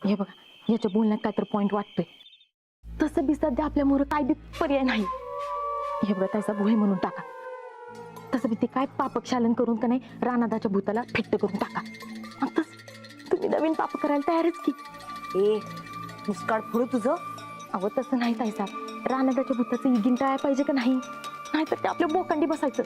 हे बघा, याच्या बोलण्यात काय तर पॉइंट वाटतोय. तसं बी सध्या आपल्या मोर काय बी पर्याय नाही. हे बघा, त्याचा भोय म्हणून टाका. तसं बी ते काय पापक्षालन करून का नाही रानादाच्या भूताला फिट्ट करून टाका. आणि तसं तुम्ही नवीन पाप करायला तयारच की. ए मुस्काड पुढं तुझं. अहो तसं नाही ताईसा, रानादाच्या भूताचं इगिन टाळायला पाहिजे का नाही? नाहीतर ते आपल्या बोकांडी बसायचं.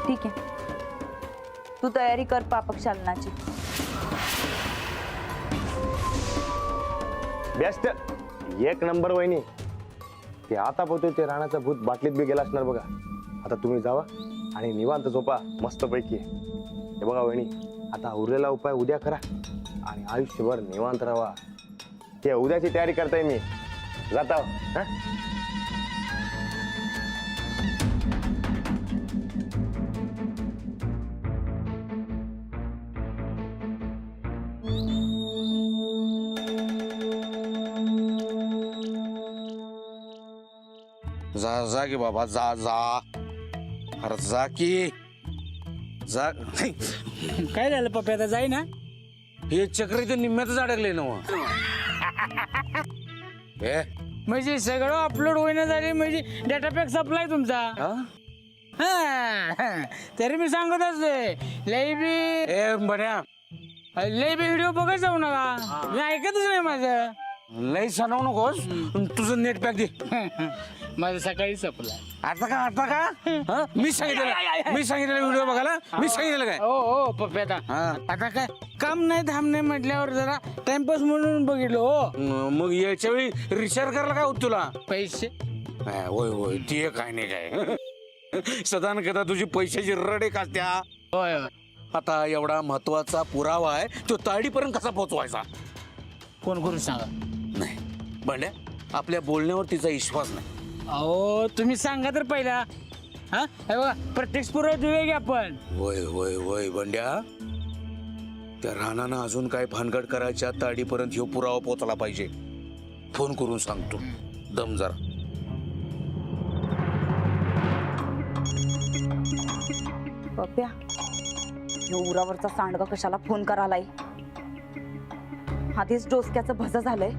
ठीक आहे, तू तयारी कर पापक्षालनाची. बेस्ट, एक नंबर वहिनी. ते आता पोहतोय ते राणाचं भूत बाटलीत बी गेला असणार बघा. आता तुम्ही जावा आणि निवांत झोपा मस्त पैकी. हे बघा वहिनी, आता उरलेला उपाय उद्या करा आणि आयुष्यभर निवांत राहा. ते उद्याची तयारी करताय मी. जाता हा. जा जा की बाबा, जा जा. अरे जा की जा. काय झालं पप्पा, आता जाई ना. हे चक्र इथे निम्म्यातच अडकले ना. हे म्हणजे सगळं अपलोड होईना झाले, म्हणजे डेटा पॅक संपलाय तुमचा. हा, तरी मी सांगत असते लई बी व्हिडिओ बघत जाऊ नका. मी ऐकतच नाही माझं. लई सणवू नकोस. तुझं नेट पॅक दे. माझं सकाळी संपलाय. आता का मी सांगितलेलं व्हिडिओ बघायला. मी सांगितलेलं काय? हो पप्पा, आता काय काम नाही धाम नाही म्हटल्यावर जरा टाइमपास म्हणून बघितलं. हो मग याच्या वेळी रिचार्ज करायला काय होत तुला? पैसे. होय होय, ते काय नाही काय. सदान कदा तुझी पैशाची रडे कास्त्या. होय. आता एवढा महत्वाचा पुरावा आहे, तो ताडीपर्यंत कसा पोहोचवायचा? फोन करून सांगा. नाही बंड्या, आपल्या बोलण्यावर तिचा विश्वास नाही. अहो तुम्ही सांगा तर पहिला. हा बघा, प्रत्यक्ष पुरावा देऊया की आपण. होय होय होय बंड्या, त्या राणानं अजून काय भानगड करायच्या ताडीपर्यंत ह्यो पुरावा पोचला पाहिजे. फोन करून सांगतो. दम जरा. पप्या, ह्यो उरावरचा सांडगा कशाला फोन करायलाय? आधीच डोसक्याचं भज झालंय,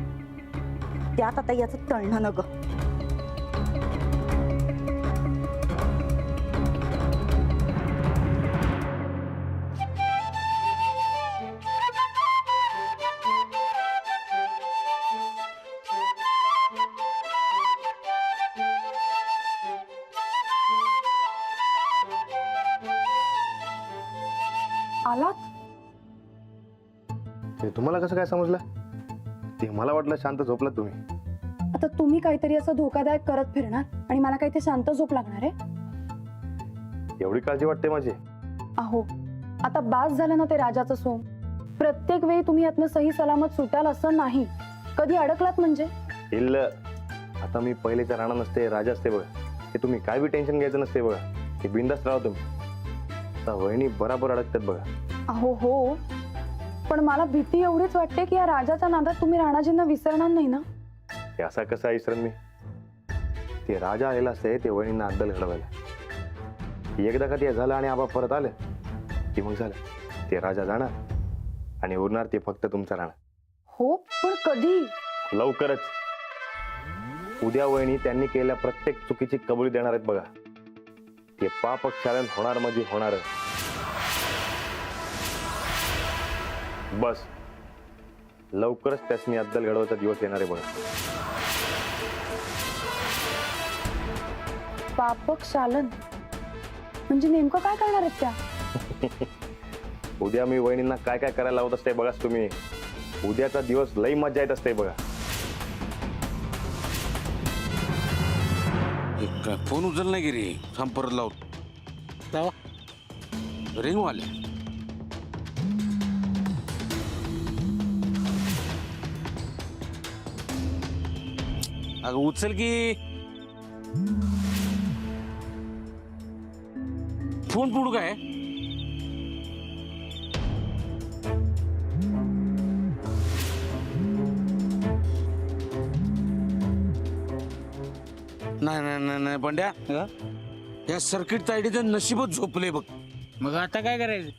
त्यात आता याचं तळणं न ग. आलात? ते तुम्हाला कसं काय समजलं? ते मला वाटलं शांत झोपलात तुम्ही. आता तुम्ही काहीतरी असं धोकादायक करत फिरणार आणि मला काही ते शांत झोप लागणार आहे? एवढी काळजी वाटते माझी? अहो, आता बास झालं ना ते राजाचं सोंग. प्रत्येक वेळी तुम्ही यातनं सही सलामत सुटाल असं नाही. कधी अडकलात म्हणजे? इल्ल, आता मी पहिलेच्या राणा नसते, राजा असते बघा. ते तुम्ही काय बी टेन्शन घ्यायचं नसते बघा. ते बिंदास्त राहा तुम्ही. आता वहिनी बराबर अडकतात बघा. अहो हो, पण मला भीती एवढीच वाटते की या राजाच्या नादात तुम्ही राणाजींना विसरणार नाही ना? ते असा कसा विसरण मी? ते राजा आलेला असते ते वहिनींना अद्दल घडवायला. एकदा का ते झालं आणि आबा परत आलं की मग झालं, ते राजा जाणार आणि उरणार ते फक्त तुमचा राणा. हो, पण कधी? लवकरच. उद्या वहिनी त्यांनी केलेल्या प्रत्येक चुकीची कबुली देणार आहेत बघा. ते पापक्षालन होणार म्हणजे होणार. बस लवकरच त्यासनी अद्दल घडवायचा दिवस येणार आहे बघा. पापक्षालन म्हणजे नेमकं काय करणार आहेत त्या? उद्या मी वहिनींना काय काय करायला लावत असते बघाच तुम्ही. उद्याचा दिवस लई मजा येत असते बघा. फोन उचल नाही की रे. थांब परत लावतो. लावा. रिंग वाले. अगं उचल की. फोन पुढं काय? नाही नाही नाही नाही बंड्या या सर्किट तायडीचं नशीबच झोपले बघ. मग आता काय करायचं?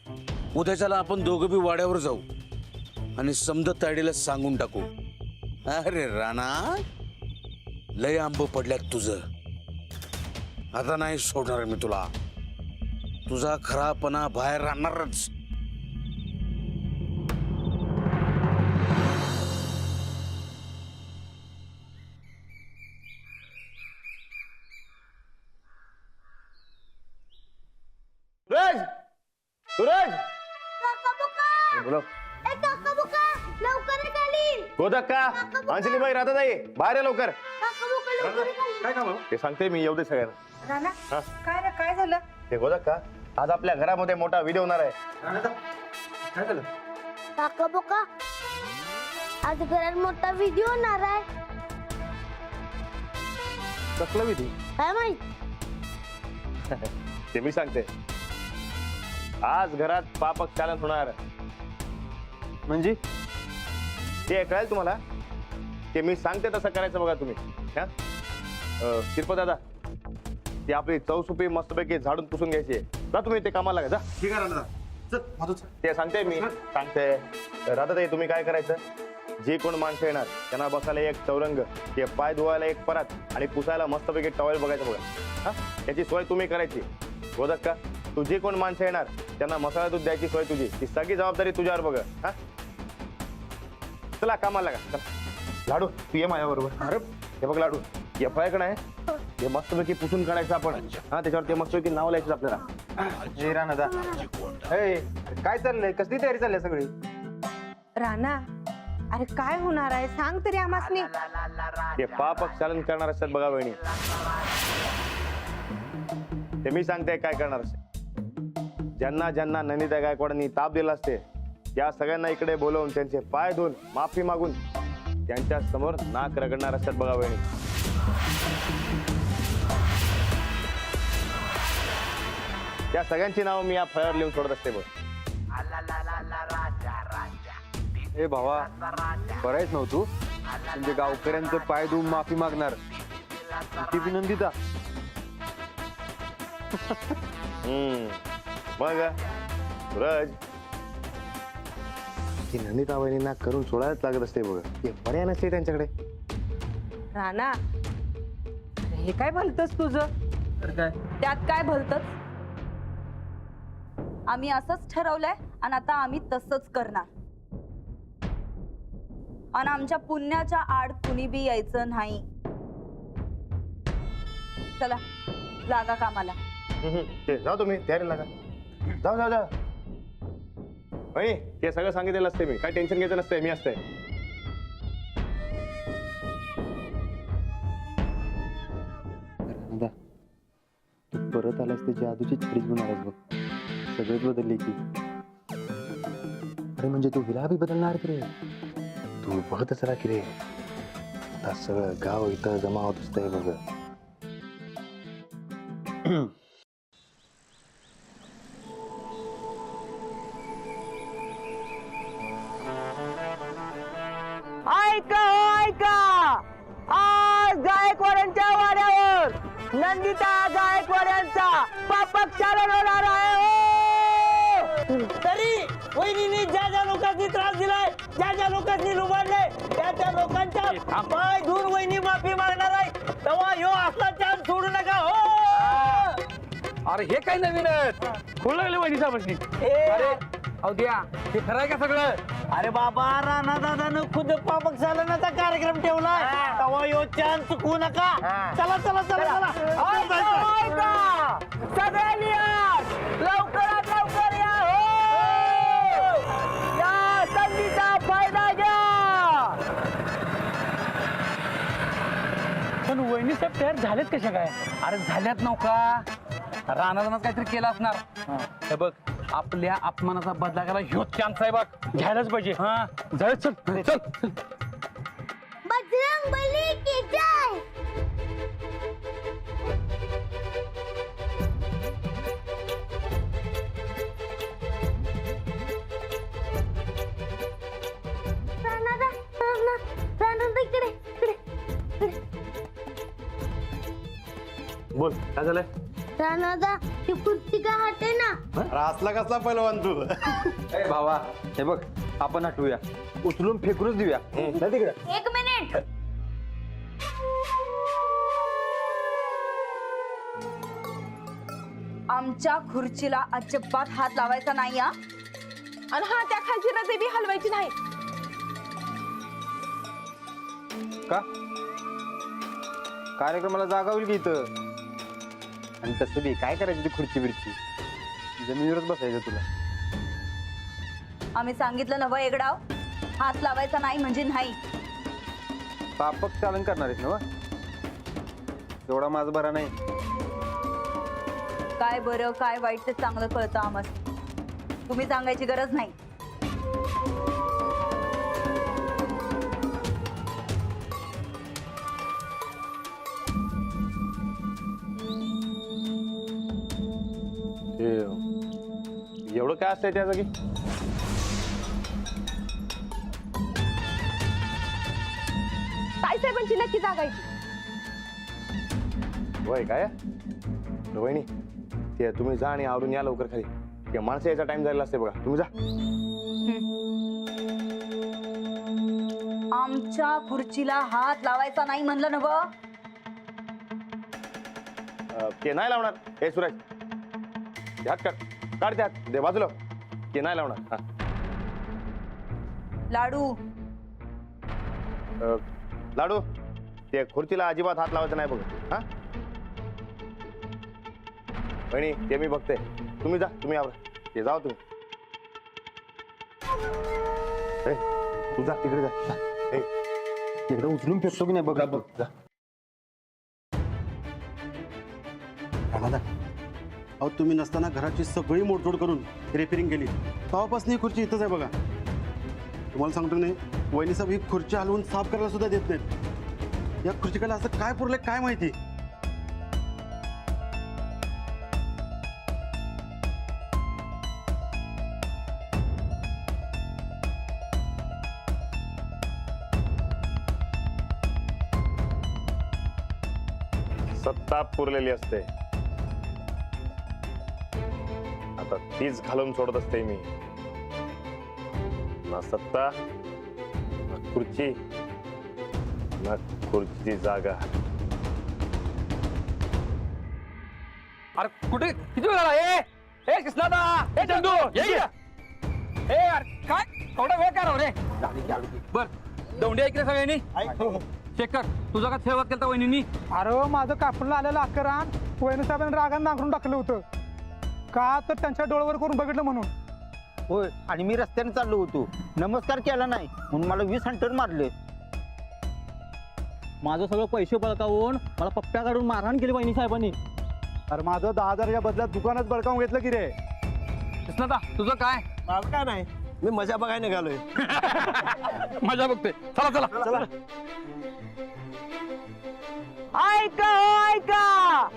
उद्याच्याला आपण दोघं बी वाड्यावर जाऊ आणि समजा तायडीला सांगून टाकू, अरे राणा लय आंब पडल्यात तुझं, आता नाही सोडणार मी तुला, तुझा खरापणा बाहेर राहणारच. सूरज, सूरज, बोलो. गोदक्का, अंजलीबाई, राधाताई, बाहेर या लवकर. काय काम ते सांगते मी, येऊ दे सगळ्यांना. राणा हा? काय रे, काय झालं? ते गोदक्का, आज आपल्या घरामध्ये मोठा विधी होणार आहे. काय झालं? काका बोका आज घरात मोठा व्हिडिओ होणार आहे. कसला विधी? काय माहित? ते मी सांगते. आज घरात पापक चालन होणार. म्हणजे ते कळेल तुम्हाला. ते मी सांगते तसं करायचं बघा तुम्ही. हा शिरपत दादा, ती आपली चौसुपी मस्तपैकी झाडून पुसून घ्यायची आहे. जा तुम्ही ते कामाला लागा. जा. ठीक आहे दादा, ते सांगते मी सांगते. राधाताई, तुम्ही काय करायचं, जे कोण माणसं येणार त्यांना बसायला एक चौरंग, ते पाय धुवायला एक परात आणि पुसायला मस्तपैकी टॉवेल बघायचं बघा. हा याची सोय तुम्ही करायची. बोलत का, तू जे कोण माणसं येणार त्यांना मसाला दूध द्यायची सोय तुझी. ती सगळी जबाबदारी तुझ्यावर बघ. हा चला कामाला लागा. लाडू, तू ये माझ्या बरोबर. अरे हे बघ लाडू, एफ आय कडे आहे, हे मस्तपैकी पुसून काढायचं आपण. हा त्याच्यावर ते मस्तपैकी नाव लिहायचं आपल्याला. राणादा, काय चाललंय, कसली तयारी चालली सगळी? राणा, अरे काय होणार आहे सांग तरी आम्हासनी. ते पापक चालन करणार असतात बघा वहिनी. ते मी सांगते काय करणार असते. ज्यांना ज्यांना नंदिता गायकवाडांनी ताप दिला असते त्या सगळ्यांना इकडे बोलवून त्यांचे पाय धुवून माफी मागून त्यांच्या समोर नाक रगडणार असतात बघा वहिनी. त्या सगळ्यांची नाव मी या फळ्यावर लिहून सोडत असते बघ. ए भावा, बरायच नव्हतो म्हणजे गावकऱ्यांचं पाय धुवून माफी मागणार ती विनंदिता. मग सूरज, ती नंदिता वहिनींना करून सोडायलाच लागत असते बघ. हे पर्याय नसते त्यांच्याकडे. राणा, अरे हे काय भलतच तुझं? तर काय? त्यात काय भलतच? आम्ही असंच ठरवलंय आणि आता आम्ही तसंच करणार. आणि आमच्या पुण्याच्या आड कुणी बी यायचं नाही. चला लागा कामाला. ते जाऊ तुम्ही तयारीला लागा. जाऊ जाऊ जाऊ. वहिनी, ते सगळं सांगितलेलं असते मी, काय टेन्शन घ्यायचं नसतंय, मी असतंय. राणादा, तू परत आलास ते जादूची छडीच होणार बघ. सगळेच बदलले की. अरे म्हणजे तू हिला बी बदलणार की रे? तू बघतच राहा की रे, आता सगळं गाव इथं जमा होत असतंय बघ. ऐका ऐका, आज गायकवाड्यांच्या वाड्यावर नंदिता गायकवाड्यांचा पापक चालन होणार आहे. तरी वहिनीने ज्या ज्या लोकांनी त्रास दिलाय, ज्या ज्या लोकांनी लुबाडले, त्या त्या लोकांच्या पाय धुवून वहिनी माफी मागणार आहे. तेव्हा ह्यो असला चान्स सोडू नका. हो अरे हे काय नवीन आहे? खोल लागले वहिनी साहेबांनी. अरे अहो द्या, हे खरं आहे का सगळं? अरे बाबा, राणा दादानं खुद पापक चालनाचा कार्यक्रम ठेवलाय. तेव्हा ह्यो चान्स चुकवू नका. चला चला चला चला. सगळ्यांनी लवकरात लवकर या. हो या संधीचा फायदा घ्या. पण वहिनी साहेब तयार झालेत कशा काय? अरे झाल्यात नव्हता, राणादानात काहीतरी केलं असणार. हे बघ, आपल्या अपमानाचा बदला घ्यायला ह्यो चान्स आहे बघ. घ्यायलाच पाहिजे. हा जायचं चल चल. बजरंग बली की जय. राणा इकडे इकडे. बोल काय झालंय? राणादा ती कुर्ती का हाते ना असला कसला पहिलवान तू? ए भावा हे बघ आपण हटवूया, उचलून फेकूनच देऊया. नाही तिकडे. 1 मिनिट. आमच्या खुर्चीला अजिबात हात लावायचा नाही हा. आणि हा त्या खालची ना देवी हलवायची नाही. का कार्यक्रमाला जागा होईल की इथं? आणि तसं बी काय करायची ती खुर्ची बिरची, जमिनीवरच बसायचं तुला. आम्ही सांगितलं नवं एगडाव, हात लावायचा नाही म्हणजे नाही. पापक चालन करणार आहेस ना? तेवढा माझा बरा नाही. काय बरं काय वाईट ते चांगलं कळतं आम्हाला. तुम्ही सांगायची गरज नाही. एवढं काय असतंय त्या जागी? ताईसाहेबांची नक्की जागायची. होय काय? वहिनी ते तुम्ही जा आणि आवरून या लवकर खाली. ते माणसं यायचा टाइम झालेला असते बघा. तुम्ही जा. आमच्या खुर्चीला हात लावायचा नाही म्हणलं नवं. ते नाही लावणार. हे सुरेश ते हात काढ ते हात दे बाजूला. ते नाही लावणार. हा. लाडू लाडू ते खुर्चीला अजिबात हात लावायचा नाही बघ. हा वहिनी ते मी बघते. तुम्ही जा. तुम्ही आवरा. ते जाओ तुम्ही. ए, तू जा तिकडे जा. ए, तिकडे उचलून फेकतो की नाही बघ. बघ जा. अहो तुम्ही नसताना घराची सगळी मोडतोड करून रिपेअरिंग केली. तेव्हापासून ही खुर्ची इथंच आहे बघा. तुम्हाला सांगतो नाही, वहिनी साहेब ही खुर्ची हलवून साफ करायला सुद्धा देत नाहीत. या खुर्चीला असं काय पुरलंय काय माहिती. सत्ता पुरलेली असते. आता तीच घालून सोडत असते मी. ना सत्ता ना खुर्ची ना खुर्चीची जागा. अरे कुठे किती वेळ झाला? ए कृष्णादा, ए चंदू, ये ये. ए यार काय थोडा वेळ काय राव रे. बर दौंडी ऐकले सगळ्यांनी. शेखर तुझा का सेवा केलता वहिनींनी? अरे माझं कापडला आलेलं अकरान वहिनी साहेबांनी रागान नांगरून टाकलं होतं. का तर त्यांच्या डोळ्यावर करून बघितलं म्हणून. होय, आणि मी रस्त्याने चाललो होतो, नमस्कार केला नाही म्हणून मला 20 हंटर मारले. माझं सगळं पैसे बळकावून मला पप्प्या काढून मारहाण केली वहिनी साहेबांनी. अरे माझं 10,000च्या बदल्यात दुकानात बळकावून घेतलं की रे. कृष्णादा तुझं काय? माझं काय नाही, मी मजा बघायला निघालोय. मजा बघते. चला चला चला. ऐका ऐका,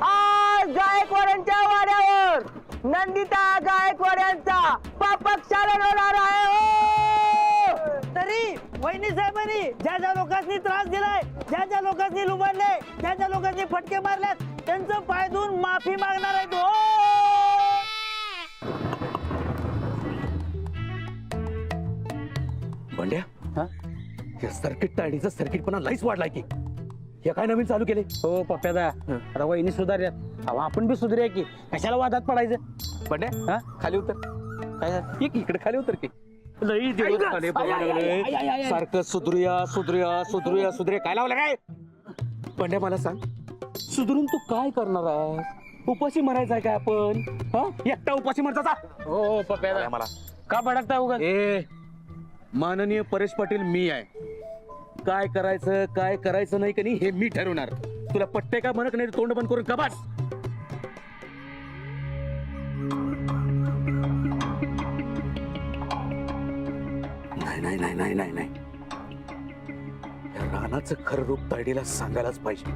आज गायकवाड्यांच्या वाड्यावर नंदिता गायकवाड्यांचा पापक चालन होणार आहे. हो तरी वहिनी साहेबांनी ज्या ज्या लोकांनी त्रास दिलाय, ज्या ज्या लोकांनी लुबाडले, ज्या ज्या लोकांनी फटके मारल्यात, त्यांचं पाय धुवून माफी मागणार आहेत. हो बंड्या या सर्किट ताडीचं सर्किटपणा लईच वाढलाय की. हे काय नवीन चालू केले? हो पप्प्यादा, आता वहिनी सुधारल्यात, अहो आपण बी सुधरूया की. कशाला वादात पडायचं? बंड्या हा? खाली उतर. काय झालं? इकडे खाली उतर की. लई दिवस झाले बघायला लागले. सारखं सुधरूया सुधरूया सुधरूया सुधरूया काय लावलं काय? बंड्या मला सांग, सुधरून तू काय करणार आहेस? उपाशी मरायचा आहे काय आपण? हा एकटा उपाशी मरचा? हो पप्प्यादा, मला का भडकता उगाच? ए माननीय परेश पाटील मी आहे. काय करायचं नाही का नाही हे मी ठरवणार. तुला पट्टे का म्हणत नाही, तोंड बंद करून कबास. नाही या रानाचं खरं रूप तायडीला सांगायलाच पाहिजे.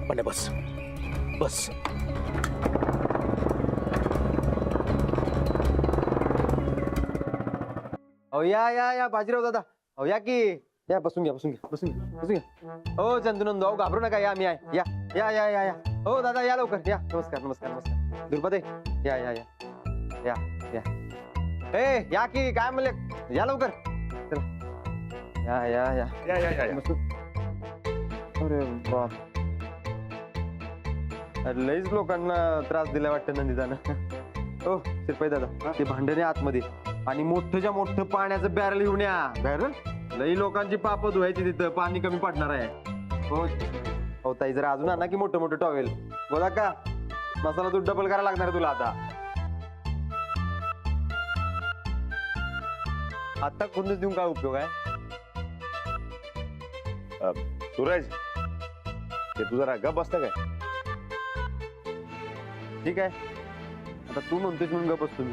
पण बस बस. अहो या या या बाजीराव दादा, अहो या की. या बसून घ्या बसून घ्या बसून घ्या बसून घ्या हो चंदूनंद भाऊ घाबरू नका या मी आहे या या या या या हो दादा या लवकर या नमस्कार नमस्कार नमस्कार दुर्पदे या या या या या ए या की काय म्हणले या लवकर चला या या या या या या, या. बसून. अरे बाप अरे लईच लोकांना त्रास दिला वाटतं नंदितानं हो शिरपाई दादा ते भांडणे आतमध्ये आणि मोठ्याच्या मोठं पाण्याचं बॅरल घेऊन या बॅरल लई लोकांची पाप धुवायची तिथं पाणी कमी पडणार आहे हो हो ताई जरा अजून आणा की मोठं मोठं टॉवेल बोला का मसाला तू डबल करायला लागणार आहे तुला आता कोणतंच देऊन काय उपयोग आहे सूरज ते तू जरा गप बसतं काय ठीक आहे आता तू म्हणतोस म्हणून गप बसतो मी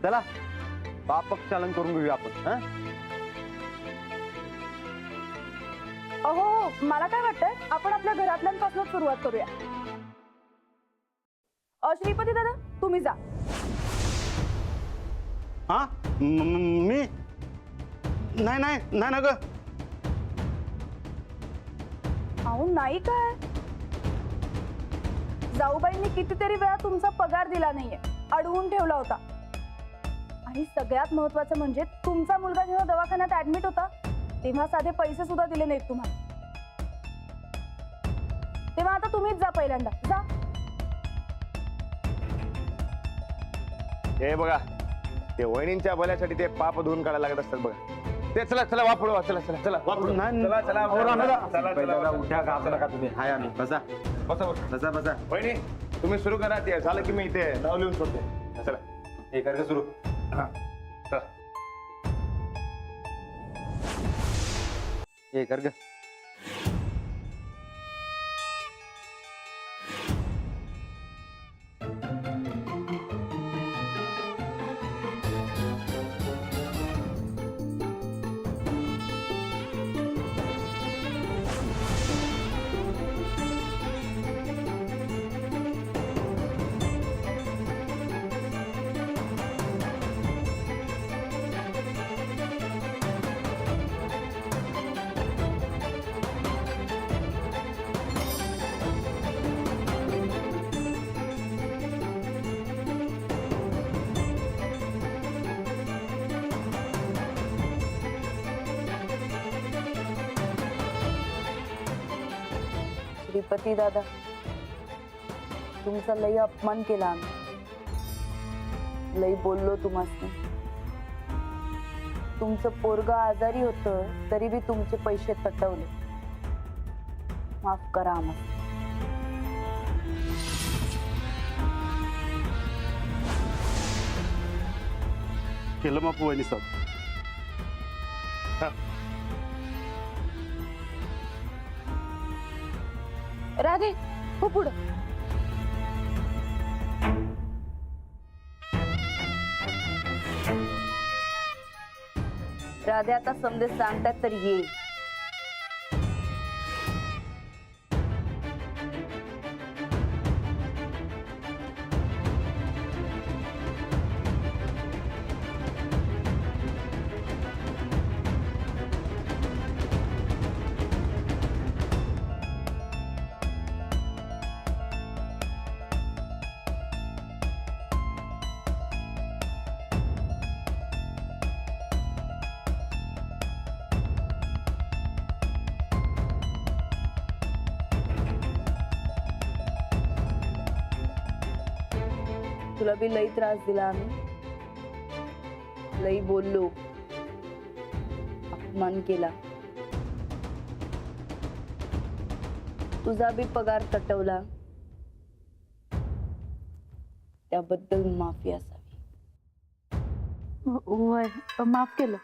चला पापक चालन करून घेऊया आपण हा अहो मला काय वाटतंय आपण आपल्या घरातल्यांपासून सुरुवात करूया. श्रीपती दादा तुम्ही जा. हा मी नाही नाही नाही ना ग अहो नाही काय जाऊबाईंनी कितीतरी वेळा तुमचा पगार दिला नाहीये अडवून ठेवला होता आणि सगळ्यात महत्वाचं म्हणजे तुमचा मुलगा जेव्हा दवाखान्यात ऍडमिट होता तेव्हा साधे पैसे सुद्धा दिले नाहीत तुम्हाला. तेव्हा आता तुम्हीच जा पहिल्यांदा जा. हे बघा ते वहिनींच्या भल्यासाठी ते पाप धुवून काढायला लागत असतात बघा ते चला चला वापरू चला चला चला वापरू नाही, चला चला अहो, राणादा. चला चला उठा घाबरू नका तुम्ही हाय आम्ही बसा बसा बसा बसा वहिनी तुम्ही सुरू करा ते झालं की मी इथे नाव लिहून सोडते चला हे कर सुरू हा चला हे कर ग श्रीपती दादा तुमचा लई अपमान केला आम्ही लई बोललो तुम्हाला तुमचं पोरग आजारी होतं तरी बी तुमचे पैसे तटवले माफ करा आम्हाला. केलं माफ वहिनी साहेब. राधे हो पुढं. राधे आता समजे सांगतात तर ये. तुला बी लई त्रास दिला आम्ही लई बोललो अपमान केला तुझा बी पगार तटवला त्याबद्दल माफी असावी. वय माफ केलं.